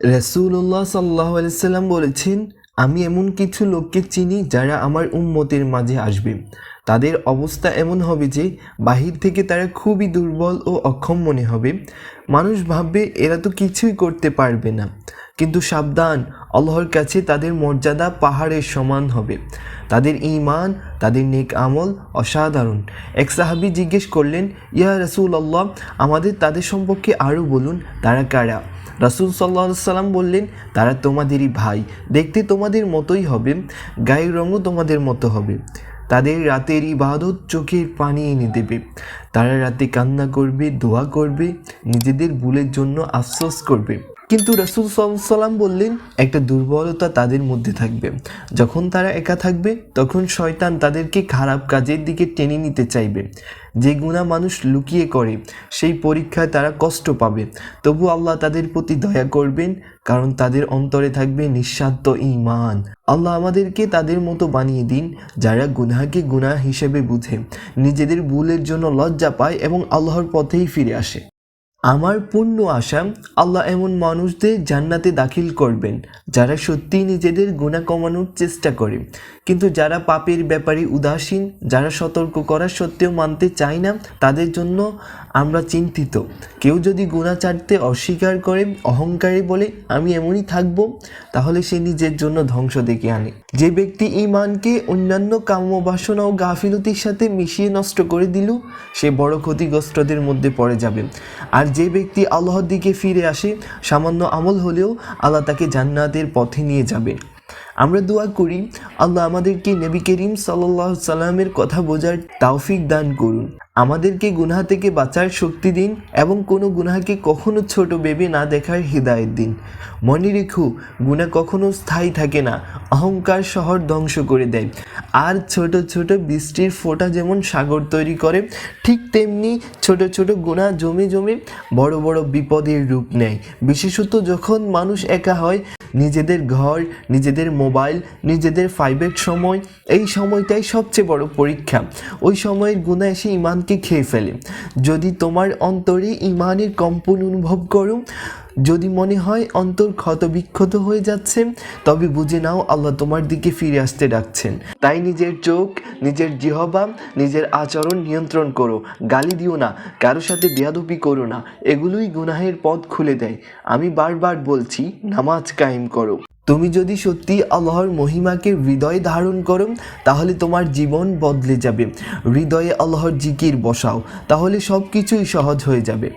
রাসূলুল্লাহ সাল্লাল্লাহু আলাইহি সাল্লাম বলেছেন, আমি এমন কিছু লোককে চিনি যারা আমার উম্মতের মাঝে আসবে। তাদের অবস্থা এমন হবে যে বাহির থেকে তারা খুবই দুর্বল ও অক্ষম মনে হবে। মানুষ ভাববে এরা তো কিছুই করতে পারবে না, কিন্তু সাবধান, আল্লাহর কাছে তাদের মর্যাদা পাহাড়ের সমান হবে। তাদের ঈমান, তাদের নেক আমল অসাধারণ। এক সাহাবী জিজ্ঞেস করলেন, ইয়া রাসূলুল্লাহ, আমাদের তাদের সম্পর্কে আরও বলুন, তারা কারা? রাসূল সাল্লাল্লাহু আলাইহি সাল্লাম বললেন, তারা তোমাদেরই ভাই, দেখতে তোমাদের মতোই হবে, গায়ের রঙও তোমাদের মতো হবে। তাদের রাতের ইবাদত চোখের পানি এনে দেবে। তারা রাতে কান্না করবে, দোয়া করবে, নিজেদের ভুলের জন্য আফসোস করবে। কিন্তু রাসূল সাল্লাল্লাহু আলাইহি সাল্লাম বললেন, একটা দুর্বলতা তাদের মধ্যে থাকবে। যখন তারা একা থাকবে তখন শয়তান তাদেরকে খারাপ কাজের দিকে টেনে নিতে চাইবে। যে গুনাহ মানুষ লুকিয়ে করে সেই পরীক্ষায় তারা কষ্ট পাবে, তবু আল্লাহ তাদের প্রতি দয়া করবেন, কারণ তাদের অন্তরে থাকবে নিঃস্বার্থ ঈমান। আল্লাহ আমাদেরকে তাদের মতো বানিয়ে দিন, যারা গুনাহকে গুনাহ হিসেবে বুঝে, নিজেদের ভুলের জন্য লজ্জা পায় এবং আল্লাহর পথেই ফিরে আসে। আমার পূর্ণ আশা, আল্লাহ এমন মানুষদের জান্নাতে দাখিল করবেন যারা সত্যিই নিজেদের গুনাহ কমানোর চেষ্টা করে, কিন্তু যারা পাপের ব্যাপারে উদাসীন, যারা সতর্ক করা সত্ত্বেও মানতে চায় না, তাদের জন্য আমরা চিন্তিত। কেউ যদি গুনাহ ছাড়তে অস্বীকার করে, অহংকারী বলে আমি এমনই থাকবো, তাহলে সে নিজের জন্য ধ্বংস ডেকে আনে। যে ব্যক্তি ঈমানকে অন্যান্য কাম্যবাসনা ও গাফিলতির সাথে মিশিয়ে নষ্ট করে দিল, সে বড় ক্ষতিগ্রস্তদের মধ্যে পড়ে যাবে। আর যে ব্যক্তি আল্লাহর দিকে ফিরে আসে, সামান্য আমল হলেও আল্লাহ তাকে জান্নাতের পথে নিয়ে যাবে। আমরা দোয়া করি, আল্লাহ আমাদেরকে নবী করিম সাল্লাল্লাহু আলাইহি সাল্লামের কথা বোঝার তৌফিক দান করুন, আমাদেরকে গুনাহ থেকে বাঁচার শক্তি দিন এবং কোনো গুনাহকে কখনো ছোট ভেবে না দেখার হিদায়াত দিন। মনে রেখো, গুনাহ কখনো স্থায়ী থাকে না, অহংকার শহর ধ্বংস করে দেয়। আর ছোট ছোট বৃষ্টির ফোঁটা যেমন সাগর তৈরি করে, ঠিক তেমনি ছোট ছোট গুনাহ জমে জমে বড় বড় বিপদের রূপ নেয়। বিশেষত যখন মানুষ একা হয়, নিজেদের ঘর, নিজেদের মোবাইল, নিজেদের প্রাইভেট সময়, এই সময়টাই সবচেয়ে বড় পরীক্ষা। ওই সময়ের গুনাহ এসে ঈমানকে খেয়ে ফেলে। যদি তোমার অন্তরে ঈমানের কম্পন অনুভব করো, যদি মনে হয় অন্তর ক্ষতবিক্ষত হয়ে যাচ্ছে, তবে বুঝে নাও আল্লাহ তোমার দিকে ফিরে আসতে ডাকছেন। তাই নিজের চোখ, নিজের জিহ্বা, নিজের আচরণ নিয়ন্ত্রণ করো। গালি দিও না, কারো সাথে বেয়াদবি করো না, এগুলোই গুনাহের পথ খুলে দেয়। আমি বারবার বলছি, নামাজ কায়েম করো। তুমি যদি সত্যি আল্লাহর মহিমাকে হৃদয়ে ধারণ করো, তাহলে তোমার জীবন বদলে যাবে। হৃদয়ে আল্লাহর জিকির বসাও, তাহলে সব কিছুই সহজ হয়ে যাবে।